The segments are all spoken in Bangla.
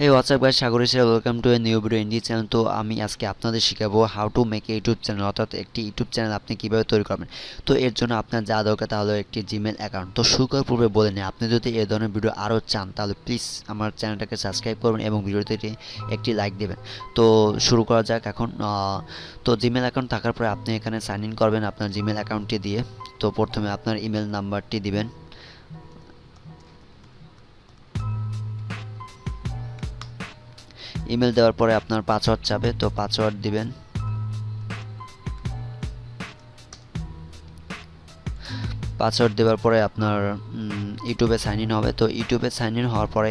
Hey, what's up guys, সাগর হিসেবে welcome to a new video in this channel. তো আমি আজকে আপনাদের শেখাবো how to make a YouTube channel, অর্থাৎ একটি ইউটিউব চ্যানেল আপনি কীভাবে তৈরি করবেন। তো এর জন্য আপনার যা দরকার তা হলো একটি জিমেল অ্যাকাউন্ট। তো শুরু করার পূর্বে বলে নিই, আপনি যদি এই ধরনের ভিডিও আরও চান তাহলে প্লিজ আমার চ্যানেলটাকে সাবস্ক্রাইব করবেন এবং ভিডিওতে একটি লাইক দেবেন। তো শুরু করা যাক এখন। তো জিমেল অ্যাকাউন্ট থাকার পরে আপনি এখানে সাইন ইন করবেন আপনার জিমেল অ্যাকাউন্টটি দিয়ে। তো প্রথমে আপনার ইমেল নাম্বারটি দিবেন। ইমেল দেওয়ার পরে আপনার পাসওয়ার্ড চাবে, তো পাসওয়ার্ড দিবেন। পাসওয়ার্ড দেওয়ার পরে আপনার ইউটিউবে সাইন ইন হবে। তো ইউটিউবে সাইন ইন হওয়ার পরে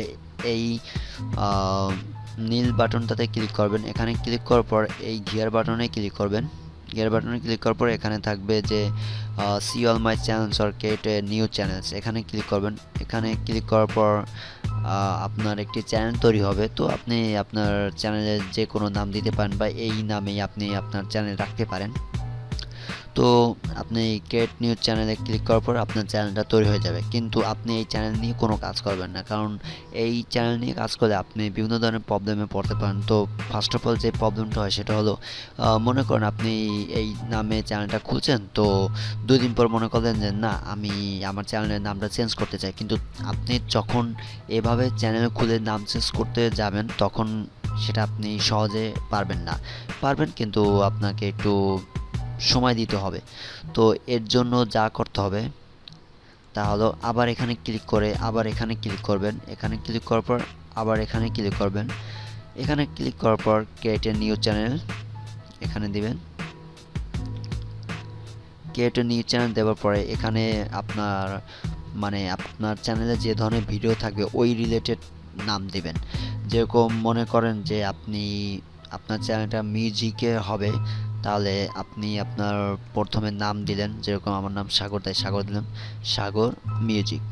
এই নীল বাটনটাতে ক্লিক করবেন। এখানে ক্লিক করার পর এই গিয়ার বাটনে ক্লিক করবেন। গিয়ার বাটনে ক্লিক করার পর এখানে থাকবে যে see all my channels or create a new channels, এখানে ক্লিক করবেন। এখানে ক্লিক করার পর আপনার একটি চ্যানেল তৈরি হবে। তো আপনি আপনার চ্যানেলের যে কোনো নাম দিতে পারেন বা এই নামেই আপনি আপনার চ্যানেল রাখতে পারেন। তো আপনি ক্রিয়েট নিউ চ্যানেলে ক্লিক করার পর আপনার চ্যানেলটা তৈরি হয়ে যাবে, কিন্তু আপনি এই চ্যানেল নিয়ে কোনো কাজ করবেন না, কারণ এই চ্যানেল নিয়ে কাজ করলে আপনি বিভিন্ন ধরনের প্রবলেমে পড়তে পারেন। তো ফার্স্ট অফ অল যে প্রবলেমটা হয় সেটা হলো, মনে করেন আপনি এই নামে চ্যানেলটা খুলছেন, তো 2 দিন পর মনে করলেন যে না, আমি আমার চ্যানেলের নামটা চেঞ্জ করতে চাই, কিন্তু আপনি যখন এভাবে চ্যানেল খুলে নাম চেঞ্জ করতে যাবেন তখন সেটা আপনি সহজে পারবেন না। পারবেন, কিন্তু আপনাকে একটু সময় দিতে হবে। তো এর জন্য যা করতে হবে তা হলো, আবার এখানে ক্লিক করে আবার এখানে ক্লিক করবেন। এখানে ক্লিক করার পর আবার এখানে ক্লিক করবেন। এখানে ক্লিক করার পর ক্রিয়েট এ নিউ চ্যানেল এখানে দিবেন। ক্রিয়েট এ নিউ চ্যানেল দেওয়ার পরে এখানে আপনার আপনার চ্যানেলে যে ধরনের ভিডিও থাকবে ওই রিলেটেড নাম দিবেন। যেরকম মনে করেন যে আপনি আপনার চ্যানেলটা মিউজিকে হবে, তাহলে আপনি আপনার প্রথমে নাম দিলেন, যেরকম আমার নাম সাগর, তাই সাগর দিলাম, সাগর মিউজিক।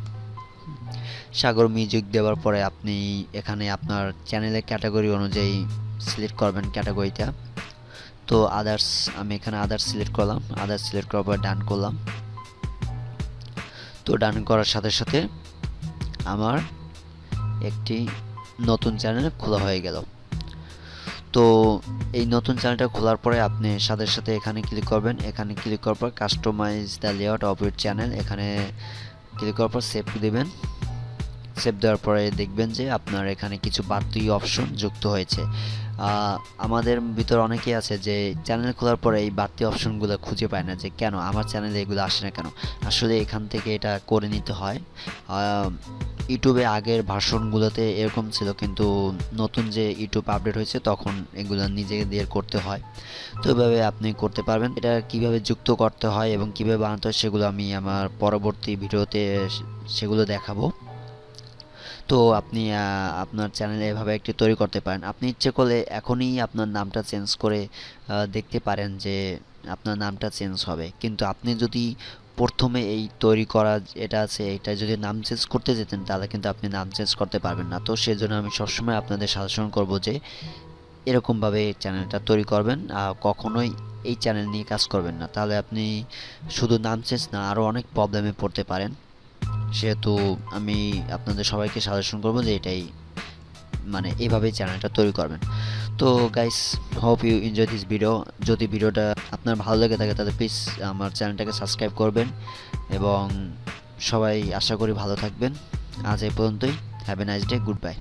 সাগর মিউজিক দেওয়ার পরে আপনি এখানে আপনার চ্যানেলের ক্যাটাগরি অনুযায়ী সিলেক্ট করবেন ক্যাটাগরিটা। তো আদার্স, আমি এখানে আদার্স সিলেক্ট করলাম। আদার্স সিলেক্ট করার পর ডান করলাম। তো ডান করার সাথে সাথে আমার একটি নতুন চ্যানেল খোলা হয়ে গেল। তো এই নতুন চ্যানেলটা খোলার পরে আপনি সাথে সাথে এখানে ক্লিক করবেন। এখানে ক্লিক করার পর customize the layout of your channel, এখানে ক্লিক করার পর সেভ দিবেন। সেভ দেওয়ার পরে দেখবেন যে আপনার এখানে কিছু বাড়তি অপশন যুক্ত হয়েছে। আমাদের ভিতর অনেকেই আছে যে চ্যানেল খোলার পরে এই বাড়তি অপশনগুলো খুঁজে পায় না, যে কেন আমার চ্যানেলে এগুলো আসে না কেন। আসলে এখান থেকে এটা করে নিতে হয়। ইউটিউবে আগের ভার্সনগুলোতে এরকম ছিল, কিন্তু নতুন যে ইউটিউব আপডেট হয়েছে তখন এগুলো নিজেদের করতে হয়। তো এভাবে আপনি করতে পারবেন। এটা কিভাবে যুক্ত করতে হয় এবং কিভাবে বানাতে হয় সেগুলো আমি আমার পরবর্তী ভিডিওতে সেগুলো দেখাবো। তো আপনি আপনার চ্যানেলে এভাবে একটি তৈরি করতে পারেন। আপনি ইচ্ছে করলে এখনই আপনার নামটা চেঞ্জ করে দেখতে পারেন যে আপনার নামটা চেঞ্জ হবে, কিন্তু আপনি যদি প্রথমে এই তৈরি করা এটা আছে এটা যদি নাম চেঞ্জ করতে যেতেন তাহলে কিন্তু আপনি নাম চেঞ্জ করতে পারবেন না। তো সেজন্য আমি সবসময় আপনাদের সাজেশন করব যে এরকমভাবে চ্যানেলটা তৈরি করবেন, কখনোই এই চ্যানেল নিয়ে কাজ করবেন না, তাহলে আপনি শুধু নাম চেঞ্জ না আরও অনেক প্রবলেমে পড়তে পারেন। সেহেতু আমি আপনাদের সবাইকে সাজেশন করব যে এটাই এভাবেই চ্যানেলটা তৈরি করবেন। তো guys, hope you enjoy this video. যদি ভিডিওটা আপনার ভালো লেগে থাকে তাহলে প্লিজ আমার চ্যানেলটাকে সাবস্ক্রাইব করবেন, এবং সবাই আশা করি ভালো থাকবেন। আজ এই পর্যন্তই। Have a nice day, good bye.